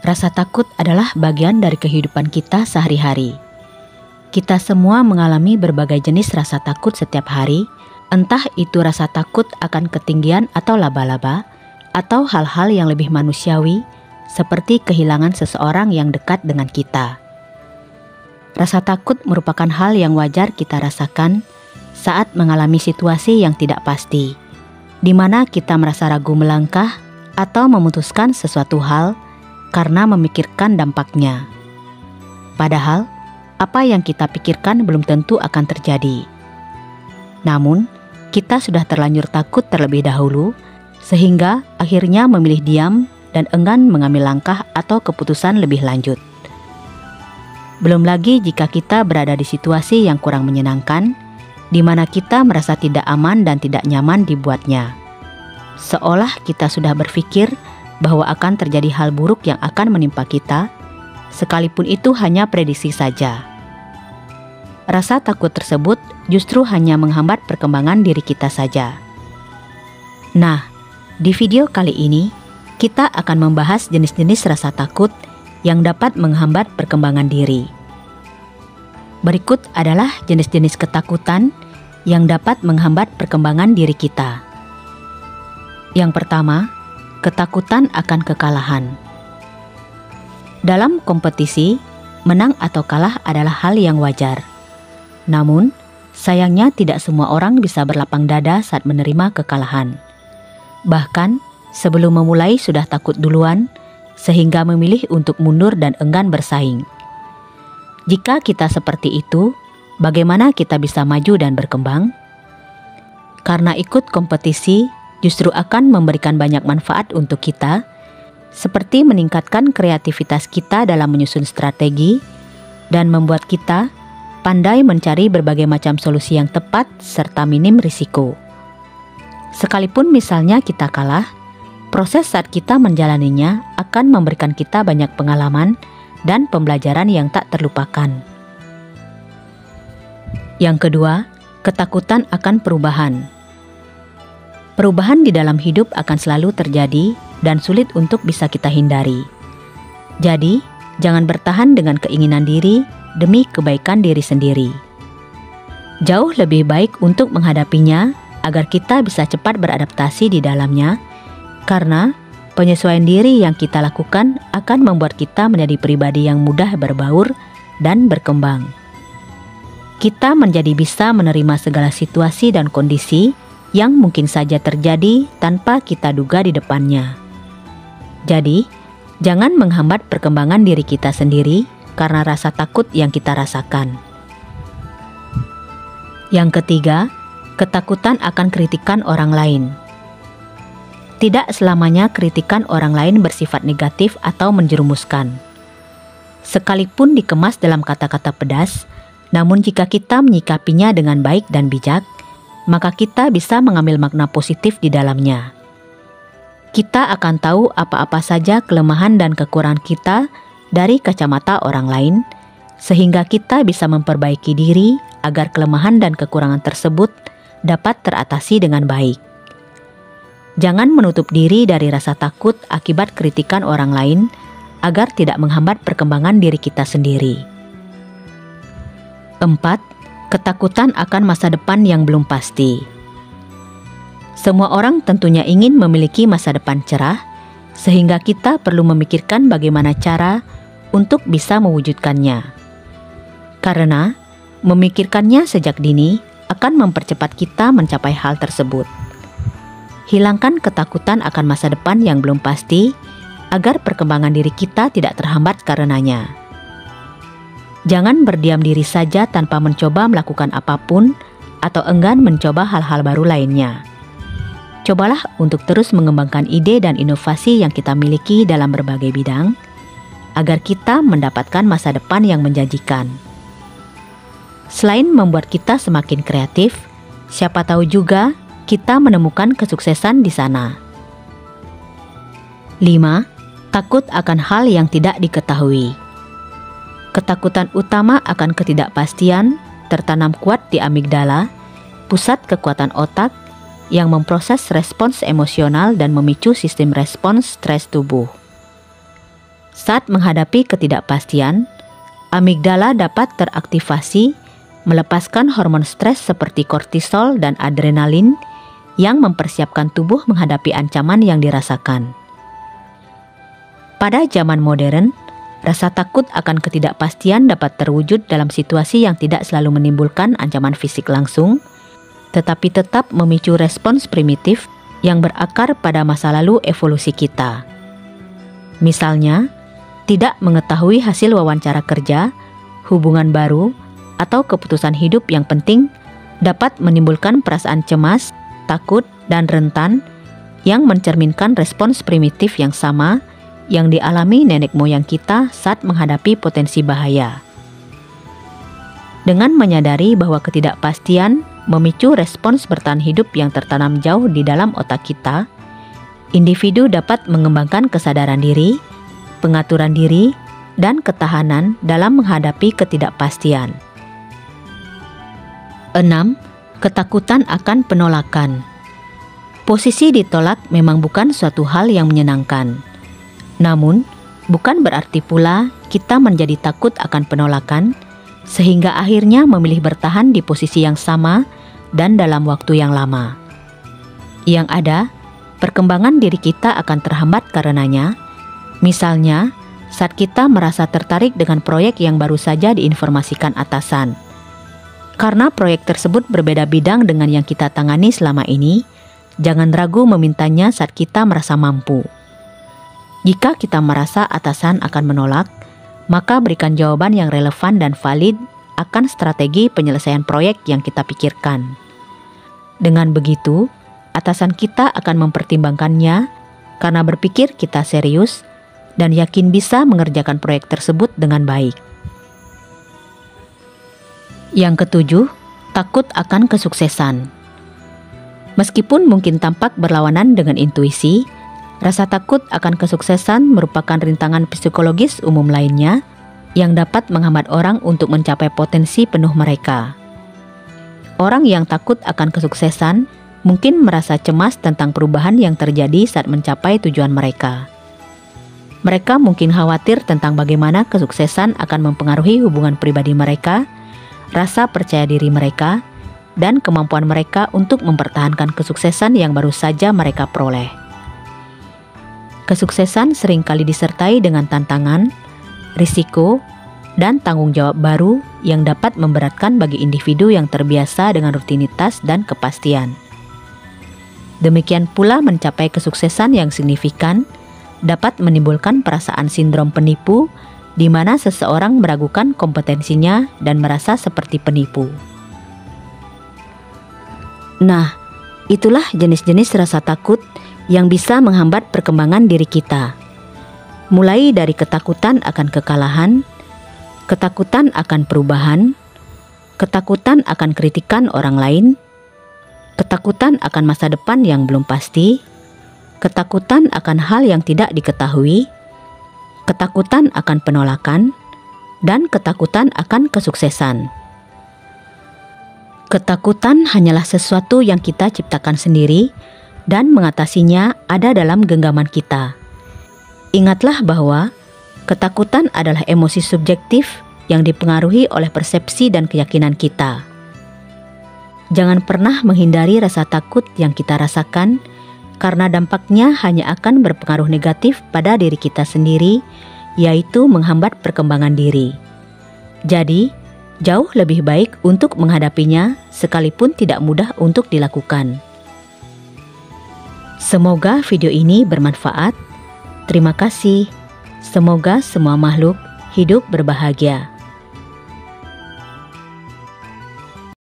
Rasa takut adalah bagian dari kehidupan kita sehari-hari. Kita semua mengalami berbagai jenis rasa takut setiap hari, entah itu rasa takut akan ketinggian atau laba-laba, atau hal-hal yang lebih manusiawi, seperti kehilangan seseorang yang dekat dengan kita. Rasa takut merupakan hal yang wajar kita rasakan saat mengalami situasi yang tidak pasti, di mana kita merasa ragu melangkah atau memutuskan sesuatu hal karena memikirkan dampaknya. Padahal, apa yang kita pikirkan belum tentu akan terjadi. Namun, kita sudah terlanjur takut terlebih dahulu, sehingga akhirnya memilih diam dan enggan mengambil langkah atau keputusan lebih lanjut. Belum lagi jika kita berada di situasi yang kurang menyenangkan, di mana kita merasa tidak aman dan tidak nyaman dibuatnya. Seolah kita sudah berpikir bahwa akan terjadi hal buruk yang akan menimpa kita, sekalipun itu hanya prediksi saja. Rasa takut tersebut justru hanya menghambat perkembangan diri kita saja. Nah, di video kali ini, kita akan membahas jenis-jenis rasa takut yang dapat menghambat perkembangan diri. Berikut adalah jenis-jenis ketakutan yang dapat menghambat perkembangan diri kita. Yang pertama, ketakutan akan kekalahan. Dalam kompetisi, menang atau kalah adalah hal yang wajar. Namun, sayangnya tidak semua orang bisa berlapang dada saat menerima kekalahan. Bahkan, sebelum memulai sudah takut duluan, sehingga memilih untuk mundur dan enggan bersaing. Jika kita seperti itu, bagaimana kita bisa maju dan berkembang? Karena ikut kompetisi justru akan memberikan banyak manfaat untuk kita, seperti meningkatkan kreativitas kita dalam menyusun strategi, dan membuat kita pandai mencari berbagai macam solusi yang tepat serta minim risiko. Sekalipun misalnya kita kalah, proses saat kita menjalaninya akan memberikan kita banyak pengalaman dan pembelajaran yang tak terlupakan. Yang kedua, ketakutan akan perubahan. Perubahan di dalam hidup akan selalu terjadi dan sulit untuk bisa kita hindari. Jadi, jangan bertahan dengan keinginan diri demi kebaikan diri sendiri. Jauh lebih baik untuk menghadapinya agar kita bisa cepat beradaptasi di dalamnya, karena penyesuaian diri yang kita lakukan akan membuat kita menjadi pribadi yang mudah berbaur dan berkembang. Kita menjadi bisa menerima segala situasi dan kondisi yang mungkin saja terjadi tanpa kita duga di depannya. Jadi, jangan menghambat perkembangan diri kita sendiri karena rasa takut yang kita rasakan. Yang ketiga, ketakutan akan kritikan orang lain. Tidak selamanya kritikan orang lain bersifat negatif atau menjerumuskan. Sekalipun dikemas dalam kata-kata pedas, namun jika kita menyikapinya dengan baik dan bijak, maka kita bisa mengambil makna positif di dalamnya. Kita akan tahu apa-apa saja kelemahan dan kekurangan kita dari kacamata orang lain, sehingga kita bisa memperbaiki diri agar kelemahan dan kekurangan tersebut dapat teratasi dengan baik. Jangan menutup diri dari rasa takut akibat kritikan orang lain agar tidak menghambat perkembangan diri kita sendiri. 4. Ketakutan akan masa depan yang belum pasti. Semua orang tentunya ingin memiliki masa depan cerah, sehingga kita perlu memikirkan bagaimana cara untuk bisa mewujudkannya. Karena memikirkannya sejak dini akan mempercepat kita mencapai hal tersebut. Hilangkan ketakutan akan masa depan yang belum pasti agar perkembangan diri kita tidak terhambat karenanya. Jangan berdiam diri saja tanpa mencoba melakukan apapun atau enggan mencoba hal-hal baru lainnya. Cobalah untuk terus mengembangkan ide dan inovasi yang kita miliki dalam berbagai bidang agar kita mendapatkan masa depan yang menjanjikan. Selain membuat kita semakin kreatif, siapa tahu juga kita menemukan kesuksesan di sana. 5. Takut akan hal yang tidak diketahui. Ketakutan utama akan ketidakpastian tertanam kuat di amigdala, pusat kekuatan otak yang memproses respons emosional dan memicu sistem respons stres tubuh. Saat menghadapi ketidakpastian, amigdala dapat teraktivasi, melepaskan hormon stres seperti kortisol dan adrenalin yang mempersiapkan tubuh menghadapi ancaman yang dirasakan. Pada zaman modern, rasa takut akan ketidakpastian dapat terwujud dalam situasi yang tidak selalu menimbulkan ancaman fisik langsung, tetapi tetap memicu respons primitif yang berakar pada masa lalu evolusi kita. Misalnya, tidak mengetahui hasil wawancara kerja, hubungan baru, atau keputusan hidup yang penting dapat menimbulkan perasaan cemas, takut, dan rentan yang mencerminkan respons primitif yang sama yang dialami nenek moyang kita saat menghadapi potensi bahaya. Dengan menyadari bahwa ketidakpastian memicu respons bertahan hidup yang tertanam jauh di dalam otak kita, individu dapat mengembangkan kesadaran diri, pengaturan diri, dan ketahanan dalam menghadapi ketidakpastian. 6. Ketakutan akan penolakan. Posisi ditolak memang bukan suatu hal yang menyenangkan. Namun, bukan berarti pula kita menjadi takut akan penolakan, sehingga akhirnya memilih bertahan di posisi yang sama dan dalam waktu yang lama. Yang ada, perkembangan diri kita akan terhambat karenanya. Misalnya, saat kita merasa tertarik dengan proyek yang baru saja diinformasikan atasan. Karena proyek tersebut berbeda bidang dengan yang kita tangani selama ini, jangan ragu memintanya saat kita merasa mampu. Jika kita merasa atasan akan menolak, maka berikan jawaban yang relevan dan valid akan strategi penyelesaian proyek yang kita pikirkan. Dengan begitu, atasan kita akan mempertimbangkannya karena berpikir kita serius dan yakin bisa mengerjakan proyek tersebut dengan baik. Yang ketujuh, takut akan kesuksesan. Meskipun mungkin tampak berlawanan dengan intuisi, rasa takut akan kesuksesan merupakan rintangan psikologis umum lainnya yang dapat menghambat orang untuk mencapai potensi penuh mereka. Orang yang takut akan kesuksesan mungkin merasa cemas tentang perubahan yang terjadi saat mencapai tujuan mereka. Mereka mungkin khawatir tentang bagaimana kesuksesan akan mempengaruhi hubungan pribadi mereka, rasa percaya diri mereka, dan kemampuan mereka untuk mempertahankan kesuksesan yang baru saja mereka peroleh. Kesuksesan seringkali disertai dengan tantangan, risiko, dan tanggung jawab baru yang dapat memberatkan bagi individu yang terbiasa dengan rutinitas dan kepastian. Demikian pula mencapai kesuksesan yang signifikan dapat menimbulkan perasaan sindrom penipu di mana seseorang meragukan kompetensinya dan merasa seperti penipu. Nah, itulah jenis-jenis rasa takut yang bisa menghambat perkembangan diri kita. Mulai dari ketakutan akan kekalahan, ketakutan akan perubahan, ketakutan akan kritikan orang lain, ketakutan akan masa depan yang belum pasti, ketakutan akan hal yang tidak diketahui, ketakutan akan penolakan, dan ketakutan akan kesuksesan. Ketakutan hanyalah sesuatu yang kita ciptakan sendiri dan mengatasinya ada dalam genggaman kita. Ingatlah bahwa ketakutan adalah emosi subjektif yang dipengaruhi oleh persepsi dan keyakinan kita. Jangan pernah menghindari rasa takut yang kita rasakan, karena dampaknya hanya akan berpengaruh negatif pada diri kita sendiri, yaitu menghambat perkembangan diri. Jadi, jauh lebih baik untuk menghadapinya sekalipun tidak mudah untuk dilakukan. Semoga video ini bermanfaat. Terima kasih. Semoga semua makhluk hidup berbahagia.